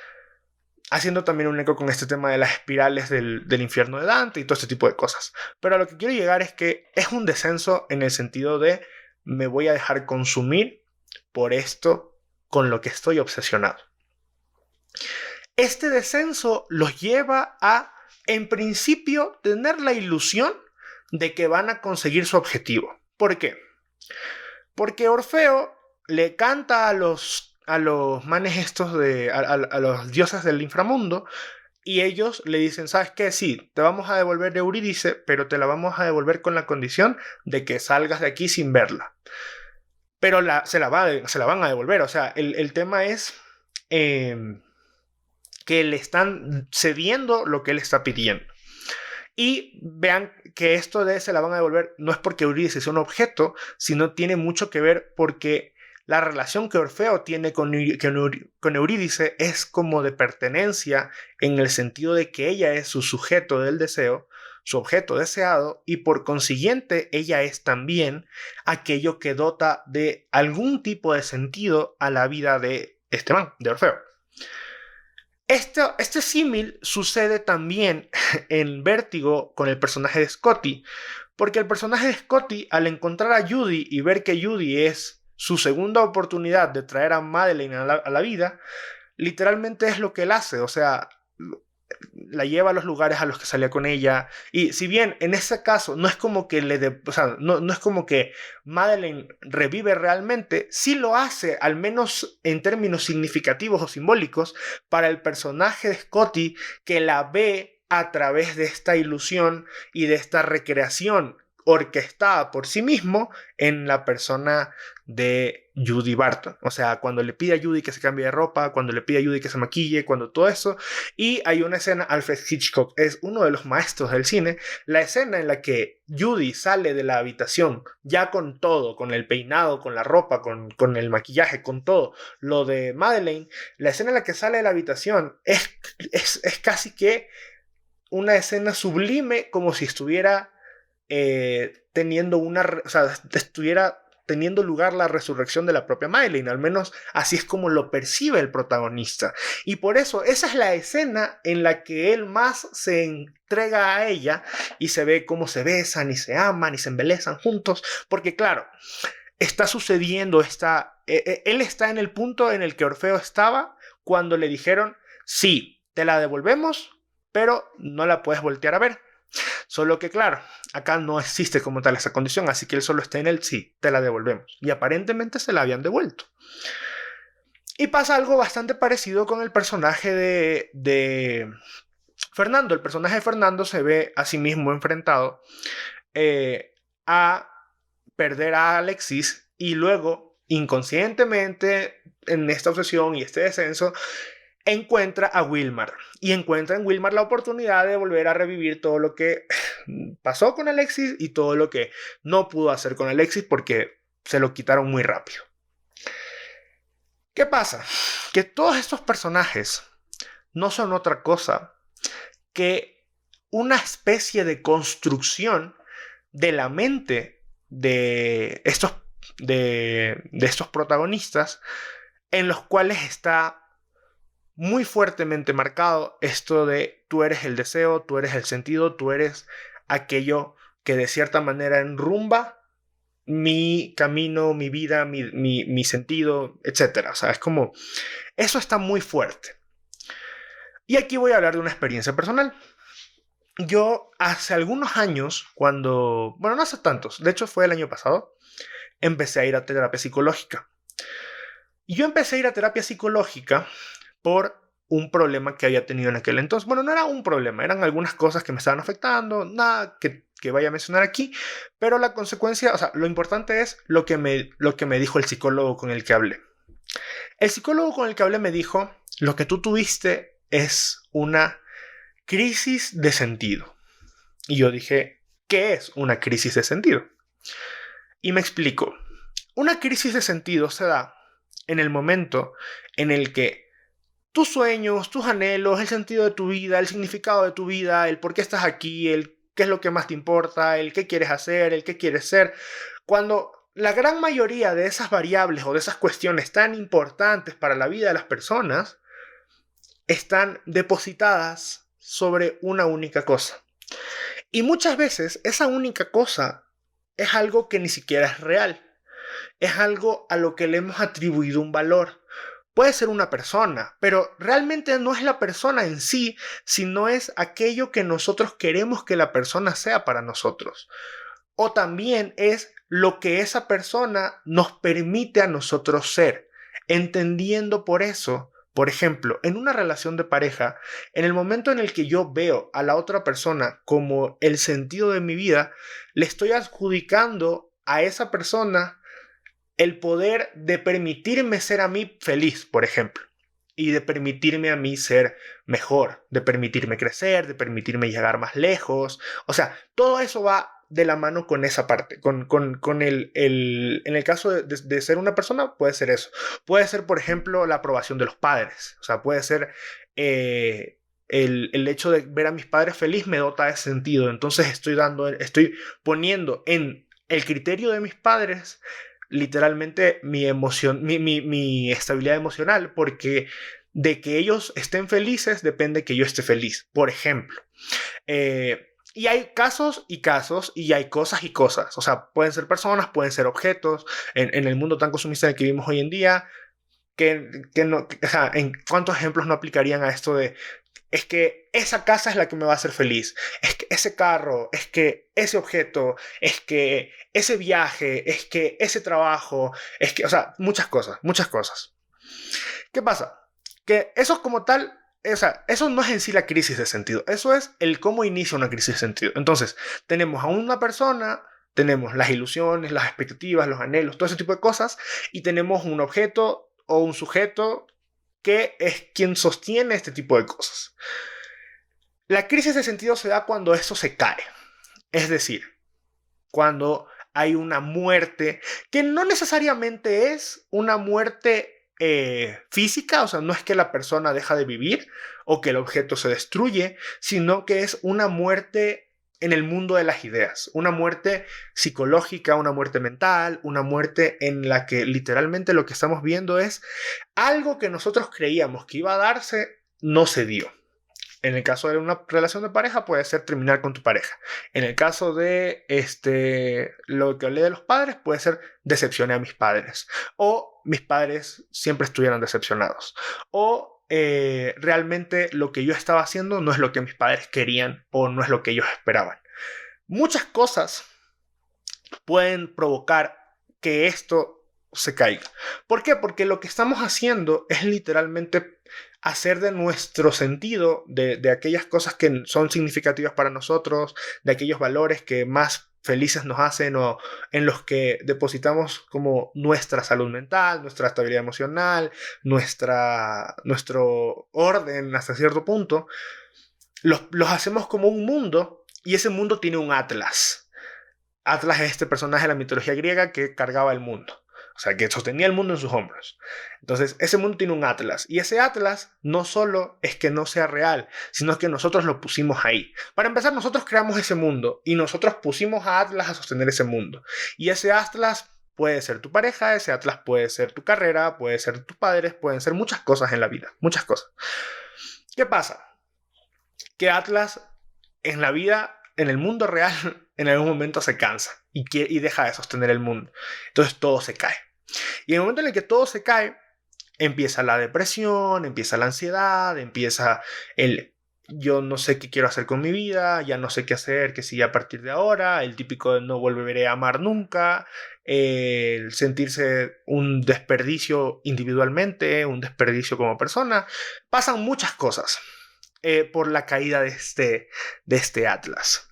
haciendo también un eco con este tema de las espirales del infierno de Dante y todo este tipo de cosas. Pero a lo que quiero llegar es que es un descenso en el sentido de me voy a dejar consumir por esto con lo que estoy obsesionado. Este descenso los lleva a, en principio, tener la ilusión de que van a conseguir su objetivo. ¿Por qué? Porque Orfeo le canta a los manes estos a los dioses del inframundo y ellos le dicen, ¿sabes qué? Sí, te vamos a devolver Eurídice, pero te la vamos a devolver con la condición de que salgas de aquí sin verla. Pero se la van a devolver. O sea, el tema es que le están cediendo lo que él está pidiendo. Y vean que esto de se la van a devolver no es porque Eurídice sea un objeto, sino tiene mucho que ver porque la relación que Orfeo tiene con Eurídice es como de pertenencia, en el sentido de que ella es su sujeto del deseo, su objeto deseado, y por consiguiente ella es también aquello que dota de algún tipo de sentido a la vida de este man, de Orfeo. Este símil sucede también en Vértigo con el personaje de Scotty, porque el personaje de Scotty, al encontrar a Judy y ver que Judy es su segunda oportunidad de traer a Madeleine a la vida, literalmente es lo que él hace. O sea, la lleva a los lugares a los que salía con ella. Y si bien en ese caso no es como que no es como que Madeleine revive realmente, sí lo hace, al menos en términos significativos o simbólicos, para el personaje de Scotty, que la ve a través de esta ilusión y de esta recreación orquestada por sí mismo en la persona de Judy Barton. O sea, cuando le pide a Judy que se cambie de ropa, cuando le pide a Judy que se maquille, cuando todo eso. Y hay una escena, Alfred Hitchcock es uno de los maestros del cine, la escena en la que Judy sale de la habitación ya con todo, con el peinado, con la ropa, con el maquillaje, con todo lo de Madeleine. La escena en la que sale de la habitación es casi que una escena sublime, como si estuviera teniendo o sea, estuviera teniendo lugar la resurrección de la propia Madeleine. Al menos así es como lo percibe el protagonista. Y por eso esa es la escena en la que él más se entrega a ella y se ve cómo se besan y se aman y se embelezan juntos. Porque claro, está sucediendo, él está en el punto en el que Orfeo estaba cuando le dijeron, sí, te la devolvemos, pero no la puedes voltear a ver. Solo que claro, acá no existe como tal esa condición, así que él solo está en el sí, te la devolvemos. Y aparentemente se la habían devuelto. Y pasa algo bastante parecido con el personaje de Fernando. El personaje de Fernando se ve a sí mismo enfrentado a perder a Alexis y luego, inconscientemente, en esta obsesión y este descenso, encuentra a Wilmar y encuentra en Wilmar la oportunidad de volver a revivir todo lo que pasó con Alexis y todo lo que no pudo hacer con Alexis porque se lo quitaron muy rápido. ¿Qué pasa? Que todos estos personajes no son otra cosa que una especie de construcción de la mente de estos protagonistas, en los cuales está muy fuertemente marcado esto de tú eres el deseo, tú eres el sentido, tú eres aquello que de cierta manera enrumba mi camino, mi vida, mi sentido, etc. O sea, es como, eso está muy fuerte. Y aquí voy a hablar de una experiencia personal. Yo hace algunos años, bueno, no hace tantos, de hecho fue el año pasado, empecé a ir a terapia psicológica. Y yo empecé a ir a terapia psicológica por un problema que había tenido en aquel entonces. Bueno, no era un problema, eran algunas cosas que me estaban afectando, nada que vaya a mencionar aquí, pero la consecuencia, o sea, lo importante es lo que me dijo el psicólogo con el que hablé. El psicólogo con el que hablé me dijo, lo que tú tuviste es una crisis de sentido. Y yo dije, ¿qué es una crisis de sentido? Y me explicó, una crisis de sentido se da en el momento en el que tus sueños, tus anhelos, el sentido de tu vida, el significado de tu vida, el por qué estás aquí, el qué es lo que más te importa, el qué quieres hacer, el qué quieres ser. Cuando la gran mayoría de esas variables o de esas cuestiones tan importantes para la vida de las personas están depositadas sobre una única cosa. Y muchas veces esa única cosa es algo que ni siquiera es real. Es algo a lo que le hemos atribuido un valor. Puede ser una persona, pero realmente no es la persona en sí, sino es aquello que nosotros queremos que la persona sea para nosotros. O también es lo que esa persona nos permite a nosotros ser, entendiendo por eso, por ejemplo, en una relación de pareja, en el momento en el que yo veo a la otra persona como el sentido de mi vida, le estoy adjudicando a esa persona el poder de permitirme ser a mí feliz, por ejemplo, y de permitirme a mí ser mejor, de permitirme crecer, de permitirme llegar más lejos. O sea, todo eso va de la mano con esa parte, con en el caso de ser una persona, puede ser eso. Puede ser, por ejemplo, la aprobación de los padres. O sea, puede ser el hecho de ver a mis padres feliz me dota ese sentido. Entonces estoy poniendo en el criterio de mis padres literalmente mi estabilidad emocional, porque de que ellos estén felices depende que yo esté feliz, por ejemplo. Y hay casos y casos, y hay cosas y cosas. O sea, pueden ser personas, pueden ser objetos, en el mundo tan consumista en el que vivimos hoy en día, que no, o sea, ¿en cuántos ejemplos no aplicarían a esto de es que esa casa es la que me va a hacer feliz, es que ese carro, es que ese objeto, es que ese viaje, es que ese trabajo, es que, o sea, muchas cosas, muchas cosas. ¿Qué pasa? Que eso como tal, o sea, eso no es en sí la crisis de sentido, eso es el cómo inicia una crisis de sentido. Entonces, tenemos a una persona tenemos las ilusiones, las expectativas, los anhelos, todo ese tipo de cosas, y tenemos un objeto o un sujeto que es quien sostiene este tipo de cosas. La crisis de sentido se da cuando eso se cae, es decir, cuando hay una muerte que no necesariamente es una muerte física, o sea, no es que la persona deja de vivir o que el objeto se destruye, sino que es una muerte en el mundo de las ideas, una muerte psicológica, una muerte mental, una muerte en la que literalmente lo que estamos viendo es algo que nosotros creíamos que iba a darse, no se dio. En el caso de una relación de pareja puede ser terminar con tu pareja. En el caso de lo que hablé de los padres puede ser decepcioné a mis padres. O mis padres siempre estuvieron decepcionados. O realmente lo que yo estaba haciendo no es lo que mis padres querían o no es lo que ellos esperaban. Muchas cosas pueden provocar que esto se caiga. ¿Por qué? Porque lo que estamos haciendo es literalmente hacer de nuestro sentido, de aquellas cosas que son significativas para nosotros, de aquellos valores que más felices nos hacen o en los que depositamos como nuestra salud mental, nuestra estabilidad emocional, nuestro orden hasta cierto punto, los hacemos como un mundo y ese mundo tiene un Atlas. Atlas es este personaje de la mitología griega que cargaba el mundo. O sea, que sostenía el mundo en sus hombros. Entonces, ese mundo tiene un Atlas. Y ese Atlas no solo es que no sea real, sino que nosotros lo pusimos ahí. Para empezar, nosotros creamos ese mundo y nosotros pusimos a Atlas a sostener ese mundo. Y ese Atlas puede ser tu pareja, ese Atlas puede ser tu carrera, puede ser tus padres, pueden ser muchas cosas en la vida. Muchas cosas. ¿Qué pasa? Que Atlas en la vida, en el mundo real, en algún momento se cansa y deja de sostener el mundo. Entonces todo se cae. Y en el momento en el que todo se cae, empieza la depresión, empieza la ansiedad, empieza el yo no sé qué quiero hacer con mi vida, ya no sé qué hacer, qué sigue a partir de ahora, el típico de no volveré a amar nunca, el sentirse un desperdicio individualmente, un desperdicio como persona. Pasan muchas cosas por la caída de este Atlas.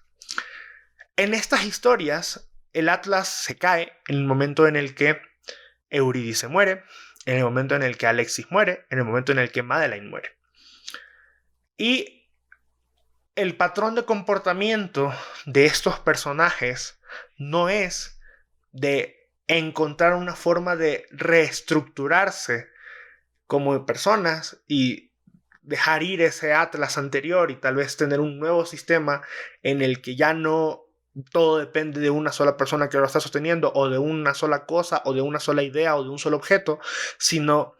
En estas historias, el Atlas se cae en el momento en el que Eurídice muere, en el momento en el que Alexis muere, en el momento en el que Madeleine muere. Y el patrón de comportamiento de estos personajes no es de encontrar una forma de reestructurarse como personas y dejar ir ese Atlas anterior y tal vez tener un nuevo sistema en el que ya no todo depende de una sola persona que lo está sosteniendo o de una sola cosa o de una sola idea o de un solo objeto, sino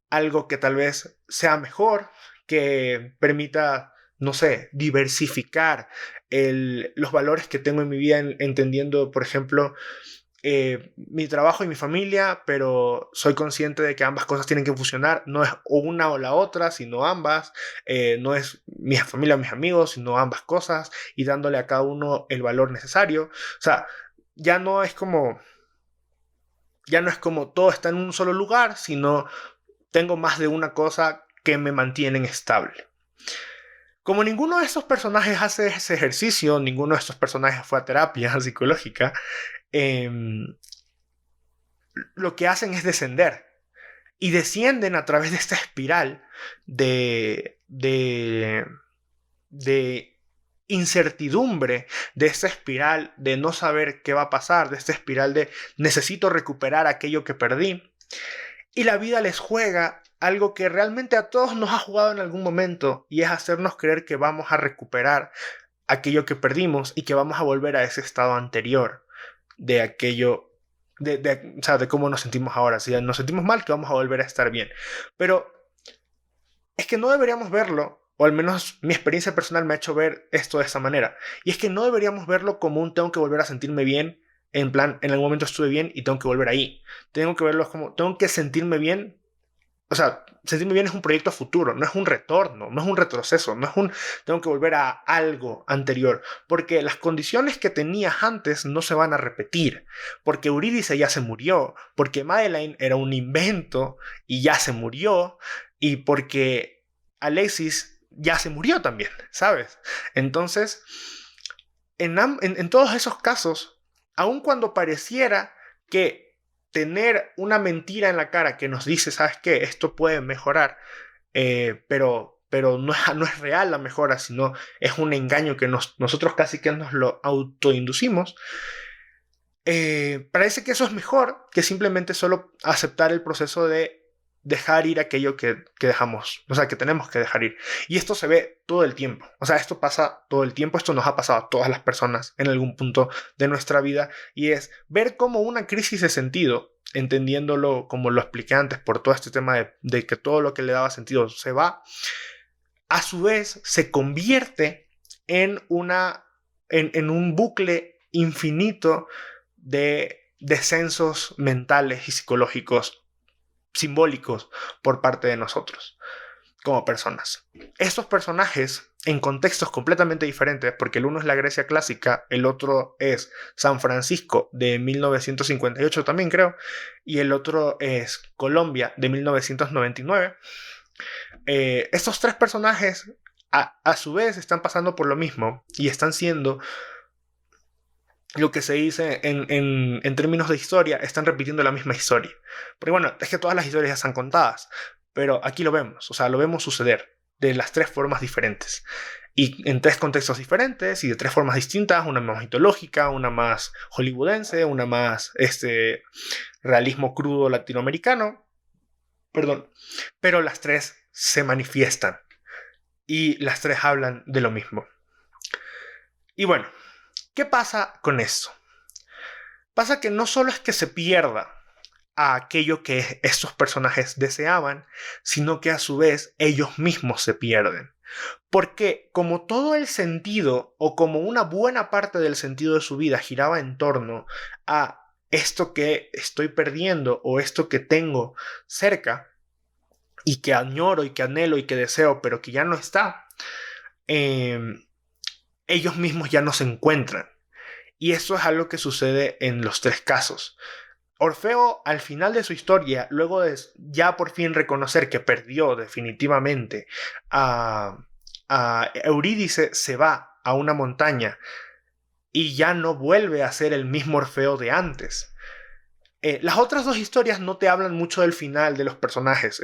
algo que tal vez sea mejor, que permita, no sé, diversificar los valores que tengo en mi vida, entendiendo, por ejemplo, mi trabajo y mi familia, pero soy consciente de que ambas cosas tienen que funcionar. No es una o la otra, sino ambas. No es mi familia o mis amigos, sino ambas cosas, y dándole a cada uno el valor necesario. O sea, ya no es como todo está en un solo lugar, sino tengo más de una cosa que me mantienen estable. Como ninguno de estos personajes hace ese ejercicio, ninguno de estos personajes fue a terapia psicológica, lo que hacen es descender. Y descienden a través de esta espiral de incertidumbre, de esta espiral de no saber qué va a pasar, de esta espiral de necesito recuperar aquello que perdí. Y la vida les juega algo que realmente a todos nos ha jugado en algún momento, y es hacernos creer que vamos a recuperar aquello que perdimos y que vamos a volver a ese estado anterior de aquello, o sea, de cómo nos sentimos ahora. Si nos sentimos mal, que vamos a volver a estar bien. Pero es que no deberíamos verlo, o al menos mi experiencia personal me ha hecho ver esto de esta manera, y es que no deberíamos verlo como un tengo que volver a sentirme bien, en plan, en algún momento estuve bien y tengo que volver ahí. Tengo que verlo como tengo que sentirme bien. O sea, sentirme bien es un proyecto futuro, no es un retorno, no es un retroceso, no es un tengo que volver a algo anterior, porque las condiciones que tenías antes no se van a repetir, porque Eurídice ya se murió, porque Madeleine era un invento y ya se murió, y porque Alexis ya se murió también, ¿sabes? Entonces, en todos esos casos, aun cuando pareciera que tener una mentira en la cara que nos dice, ¿sabes qué? Esto puede mejorar, pero no es real la mejora, sino es un engaño que nosotros casi que nos lo autoinducimos. Parece que eso es mejor que simplemente solo aceptar el proceso de dejar ir aquello que dejamos, o sea, que tenemos que dejar ir. Y esto se ve todo el tiempo, o sea, esto pasa todo el tiempo, esto nos ha pasado a todas las personas en algún punto de nuestra vida, y es ver cómo una crisis de sentido, entendiéndolo como lo expliqué antes por todo este tema de que todo lo que le daba sentido se va, a su vez se convierte en un bucle infinito de descensos mentales y psicológicos simbólicos por parte de nosotros como personas. Estos personajes en contextos completamente diferentes, porque el uno es la Grecia clásica, el otro es San Francisco de 1958 también creo, y el otro es Colombia de 1999. Estos tres personajes a su vez están pasando por lo mismo y están siendo lo que se dice en términos de historia, están repitiendo la misma historia. Porque bueno, es que todas las historias ya están contadas, pero aquí lo vemos, o sea, lo vemos suceder de las tres formas diferentes. Y en tres contextos diferentes y de tres formas distintas, una más mitológica, una más hollywoodense, una más realismo crudo latinoamericano, perdón, pero las tres se manifiestan y las tres hablan de lo mismo. Y bueno, ¿qué pasa con esto? Pasa que no solo es que se pierda a aquello que estos personajes deseaban, sino que a su vez ellos mismos se pierden. Porque como todo el sentido, o como una buena parte del sentido de su vida giraba en torno a esto que estoy perdiendo o esto que tengo cerca, y que añoro y que anhelo y que deseo, pero que ya no está, ellos mismos ya no se encuentran. Y eso es algo que sucede en los tres casos. Orfeo, al final de su historia, luego de ya por fin reconocer que perdió definitivamente a Eurídice, se va a una montaña y ya no vuelve a ser el mismo Orfeo de antes. Las otras dos historias no te hablan mucho del final de los personajes.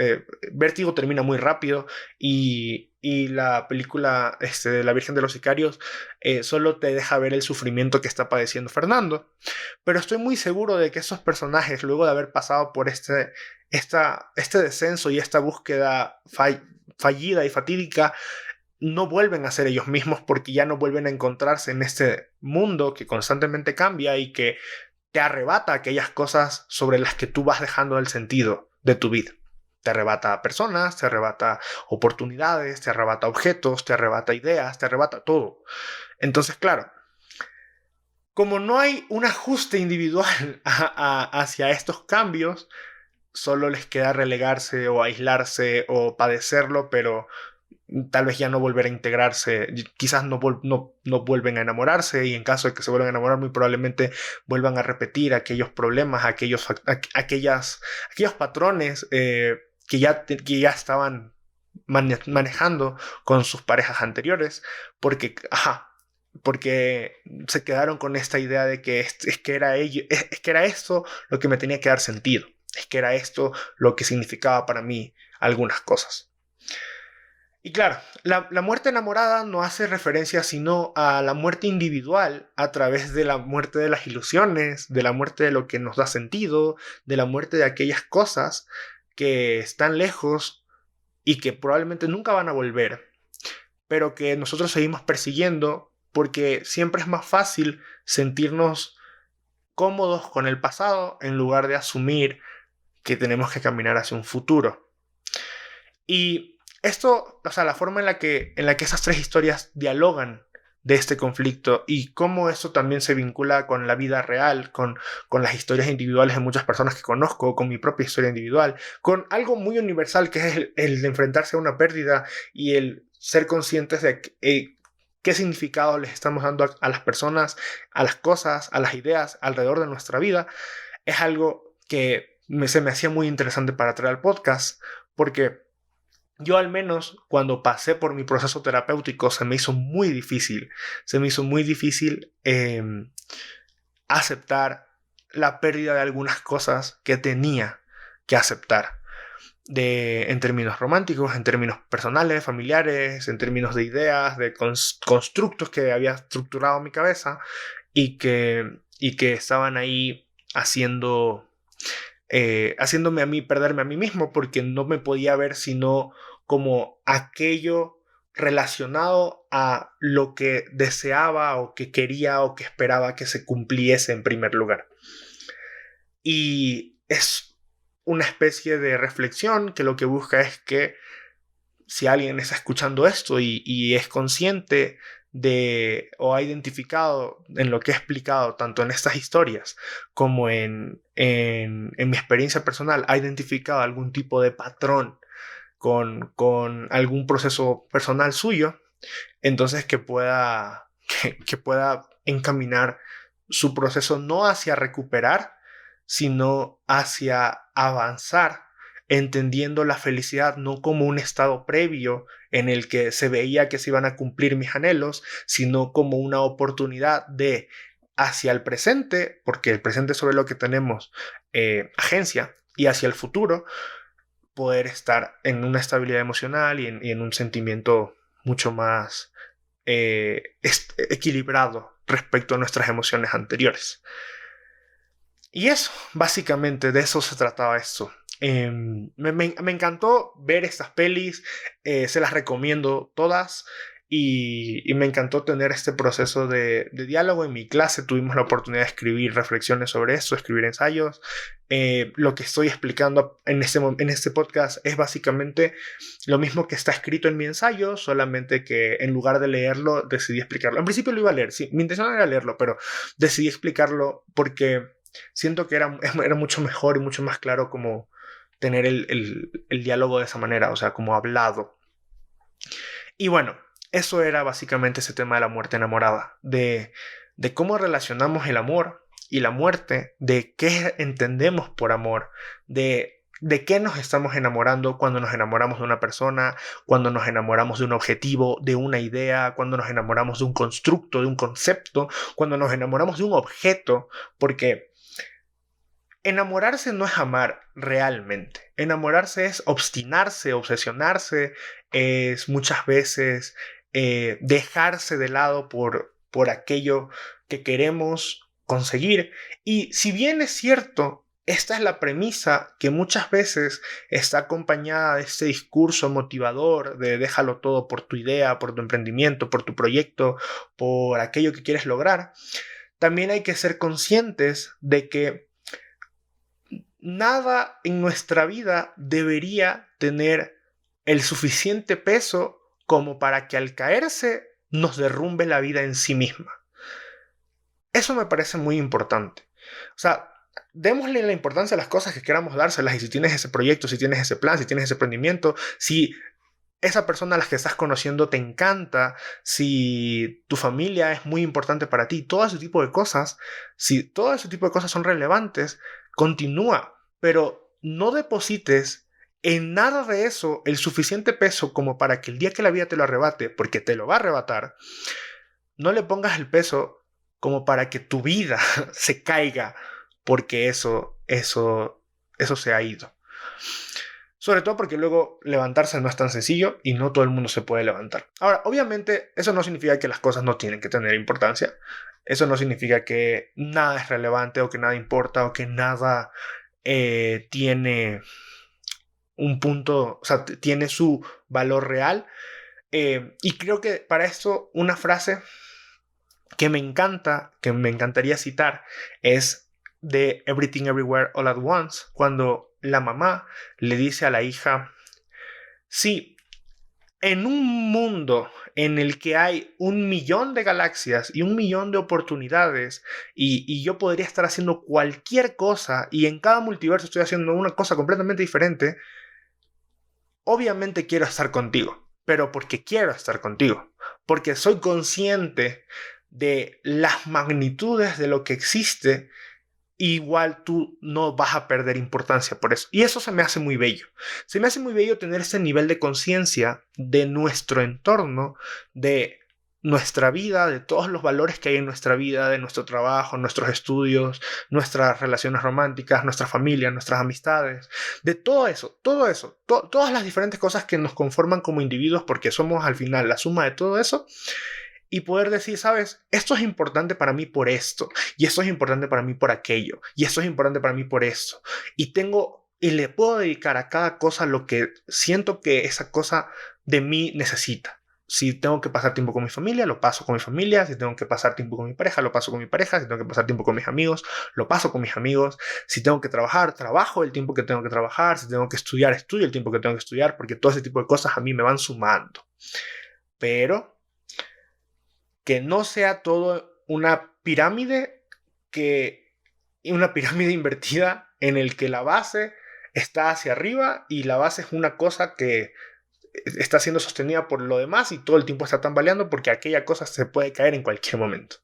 Vértigo termina muy rápido y la película de La Virgen de los Sicarios solo te deja ver el sufrimiento que está padeciendo Fernando. Pero estoy muy seguro de que esos personajes, luego de haber pasado por este descenso y esta búsqueda fallida y fatídica, no vuelven a ser ellos mismos porque ya no vuelven a encontrarse en este mundo que constantemente cambia y que te arrebata aquellas cosas sobre las que tú vas dejando el sentido de tu vida. Te arrebata personas, te arrebata oportunidades, te arrebata objetos, te arrebata ideas, te arrebata todo. Entonces, claro, como no hay un ajuste individual hacia estos cambios, solo les queda relegarse o aislarse o padecerlo, pero tal vez ya no volver a integrarse, quizás no vuelven a enamorarse, y en caso de que se vuelvan a enamorar muy probablemente vuelvan a repetir aquellos problemas, aquellos patrones que ya estaban manejando con sus parejas anteriores, porque se quedaron con esta idea de que es que era esto lo que me tenía que dar sentido, es que era esto lo que significaba para mí algunas cosas. Y claro, la muerte enamorada no hace referencia sino a la muerte individual a través de la muerte de las ilusiones, de la muerte de lo que nos da sentido, de la muerte de aquellas cosas que están lejos y que probablemente nunca van a volver, pero que nosotros seguimos persiguiendo porque siempre es más fácil sentirnos cómodos con el pasado en lugar de asumir que tenemos que caminar hacia un futuro. Y esto, o sea, la forma en la que esas tres historias dialogan de este conflicto y cómo eso también se vincula con la vida real, con las historias individuales de muchas personas que conozco, con mi propia historia individual, con algo muy universal que es el de enfrentarse a una pérdida y el ser conscientes de qué significado les estamos dando a las personas, a las cosas, a las ideas alrededor de nuestra vida, es algo que se me hacía muy interesante para traer al podcast, porque yo al menos cuando pasé por mi proceso terapéutico se me hizo muy difícil aceptar la pérdida de algunas cosas que tenía que aceptar. En términos románticos, en términos personales, familiares, en términos de ideas, de constructos que había estructurado mi cabeza y que estaban ahí haciéndome a mí perderme a mí mismo, porque no me podía ver sino como aquello relacionado a lo que deseaba o que quería o que esperaba que se cumpliese en primer lugar. Y es una especie de reflexión que lo que busca es que si alguien está escuchando esto y es consciente de o ha identificado en lo que he explicado tanto en estas historias como en mi experiencia personal, ha identificado algún tipo de patrón con algún proceso personal suyo, entonces que pueda encaminar su proceso no hacia recuperar, sino hacia avanzar, entendiendo la felicidad no como un estado previo en el que se veía que se iban a cumplir mis anhelos, sino como una oportunidad de hacia el presente, porque el presente es sobre lo que tenemos agencia, y hacia el futuro poder estar en una estabilidad emocional y en un sentimiento mucho más equilibrado respecto a nuestras emociones anteriores. Y eso, básicamente, de eso se trataba esto. Me encantó ver estas pelis, se las recomiendo todas y me encantó tener este proceso de diálogo. En mi clase tuvimos la oportunidad de escribir reflexiones sobre esto, escribir ensayos. Lo que estoy explicando en este podcast es básicamente lo mismo que está escrito en mi ensayo, solamente que en lugar de leerlo decidí explicarlo. En principio lo iba a leer, sí, mi intención era leerlo, pero decidí explicarlo porque siento que era mucho mejor y mucho más claro como tener el diálogo de esa manera, o sea, como hablado. Y bueno, eso era básicamente ese tema de la muerte enamorada, de cómo relacionamos el amor y la muerte, de qué entendemos por amor, de qué nos estamos enamorando cuando nos enamoramos de una persona, cuando nos enamoramos de un objetivo, de una idea, cuando nos enamoramos de un constructo, de un concepto, cuando nos enamoramos de un objeto, porque enamorarse no es amar realmente. Enamorarse es obstinarse, obsesionarse, es muchas veces dejarse de lado por aquello que queremos conseguir. Y si bien es cierto, esta es la premisa que muchas veces está acompañada de este discurso motivador de déjalo todo por tu idea, por tu emprendimiento, por tu proyecto, por aquello que quieres lograr, también hay que ser conscientes de que nada en nuestra vida debería tener el suficiente peso como para que al caerse nos derrumbe la vida en sí misma. Eso me parece muy importante. O sea, démosle la importancia a las cosas que queramos dárselas, y si tienes ese proyecto, si tienes ese plan, si tienes ese emprendimiento, si esa persona a la que estás conociendo te encanta, si tu familia es muy importante para ti, todo ese tipo de cosas, si todo ese tipo de cosas son relevantes, continúa, pero no deposites en nada de eso el suficiente peso como para que el día que la vida te lo arrebate, porque te lo va a arrebatar, no le pongas el peso como para que tu vida se caiga porque eso se ha ido. Sobre todo porque luego levantarse no es tan sencillo y no todo el mundo se puede levantar. Ahora, obviamente, eso no significa que las cosas no tienen que tener importancia. Eso no significa que nada es relevante o que nada importa o que nada tiene un punto, o sea, tiene su valor real. Y creo que para esto una frase que me encanta, que me encantaría citar, es de Everything Everywhere All at Once, cuando la mamá le dice a la hija, sí, en un mundo en el que hay 1.000.000 de galaxias y 1.000.000 de oportunidades y yo podría estar haciendo cualquier cosa y en cada multiverso estoy haciendo una cosa completamente diferente, obviamente quiero estar contigo, pero porque quiero estar contigo, porque soy consciente de las magnitudes de lo que existe. Igual tú no vas a perder importancia por eso. Y eso se me hace muy bello. Se me hace muy bello tener ese nivel de conciencia de nuestro entorno, de nuestra vida, de todos los valores que hay en nuestra vida, de nuestro trabajo, nuestros estudios, nuestras relaciones románticas, nuestra familia, nuestras amistades, de todo eso, todas las diferentes cosas que nos conforman como individuos, porque somos al final la suma de todo eso, y poder decir, sabes, esto es importante para mí por esto, y esto es importante para mí por aquello, y esto es importante para mí por esto, y le puedo dedicar a cada cosa lo que siento que esa cosa de mí necesita. Si tengo que pasar tiempo con mi familia, lo paso con mi familia. Si tengo que pasar tiempo con mi pareja, lo paso con mi pareja. Si tengo que pasar tiempo con mis amigos, lo paso con mis amigos. Si tengo que trabajar, trabajo el tiempo que tengo que trabajar. Si tengo que estudiar, estudio el tiempo que tengo que estudiar, porque todo ese tipo de cosas a mí me van sumando. Pero que no sea todo una pirámide una pirámide invertida en el que la base está hacia arriba y la base es una cosa que está siendo sostenida por lo demás y todo el tiempo está tambaleando porque aquella cosa se puede caer en cualquier momento.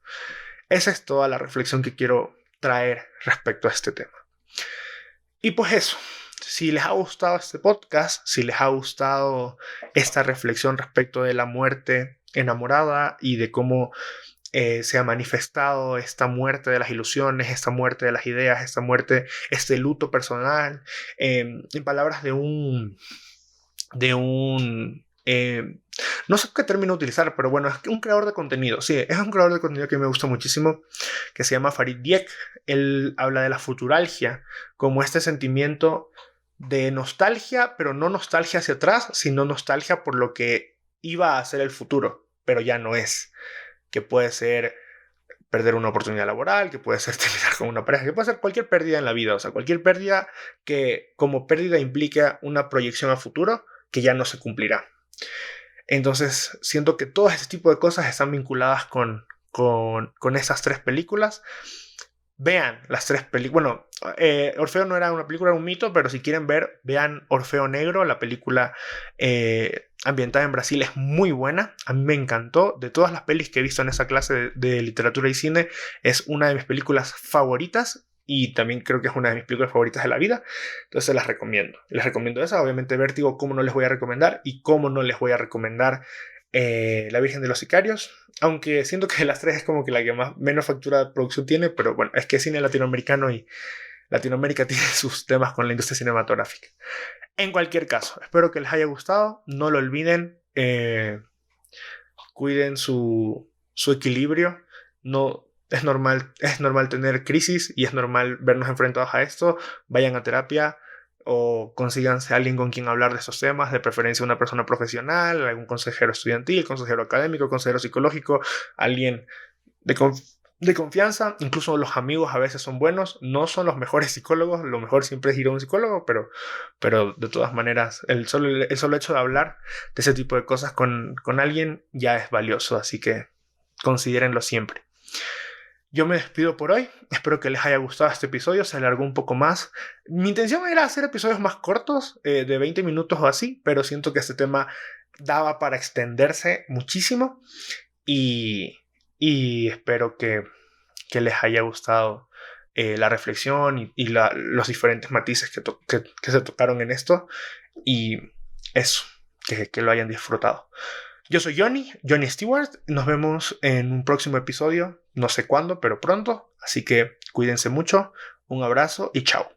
Esa es toda la reflexión que quiero traer respecto a este tema. Y pues eso, si les ha gustado este podcast, si les ha gustado esta reflexión respecto de la muerte enamorada y de cómo se ha manifestado esta muerte de las ilusiones, esta muerte de las ideas, esta muerte, este luto personal, en palabras de un no sé qué término utilizar, pero bueno, es un creador de contenido. Sí, es un creador de contenido que me gusta muchísimo, que se llama Farid Dieck. Él habla de la futuralgia como este sentimiento de nostalgia, pero no nostalgia hacia atrás, sino nostalgia por lo que iba a ser el futuro, pero ya no es. Que puede ser perder una oportunidad laboral, que puede ser terminar con una pareja, que puede ser cualquier pérdida en la vida, o sea, cualquier pérdida que como pérdida implica una proyección a futuro que ya no se cumplirá. Entonces, siento que todo este tipo de cosas están vinculadas con esas tres películas. Vean las tres películas. Bueno, Orfeo no era una película, era un mito, pero si quieren ver, vean Orfeo Negro, la película ambientada en Brasil, es muy buena. A mí me encantó. De todas las pelis que he visto en esa clase de literatura y cine, es una de mis películas favoritas. Y también creo que es una de mis películas favoritas de la vida. Entonces las recomiendo. Les recomiendo esa. Obviamente Vértigo, cómo no les voy a recomendar. Y cómo no les voy a recomendar La Virgen de los Sicarios. Aunque siento que de las tres es como que la que menos factura de producción tiene. Pero bueno, es que es cine latinoamericano y Latinoamérica tiene sus temas con la industria cinematográfica. En cualquier caso, espero que les haya gustado. No lo olviden. Cuiden su equilibrio. No... Es normal tener crisis y es normal vernos enfrentados a esto. Vayan a terapia o consíganse a alguien con quien hablar de estos temas, de preferencia una persona profesional, algún consejero estudiantil, consejero académico, consejero psicológico, alguien de confianza. Incluso los amigos a veces son buenos, no son los mejores psicólogos, lo mejor siempre es ir a un psicólogo, pero de todas maneras el solo hecho de hablar de ese tipo de cosas con alguien ya es valioso, así que considérenlo siempre. Yo me despido por hoy, espero que les haya gustado este episodio, se alargó un poco más. Mi intención era hacer episodios más cortos, de 20 minutos o así, pero siento que este tema daba para extenderse muchísimo y espero que les haya gustado la reflexión y los diferentes matices que se tocaron en esto y eso, que lo hayan disfrutado. Yo soy Johnny Stewart. Nos vemos en un próximo episodio. No sé cuándo, pero pronto. Así que cuídense mucho. Un abrazo y chao.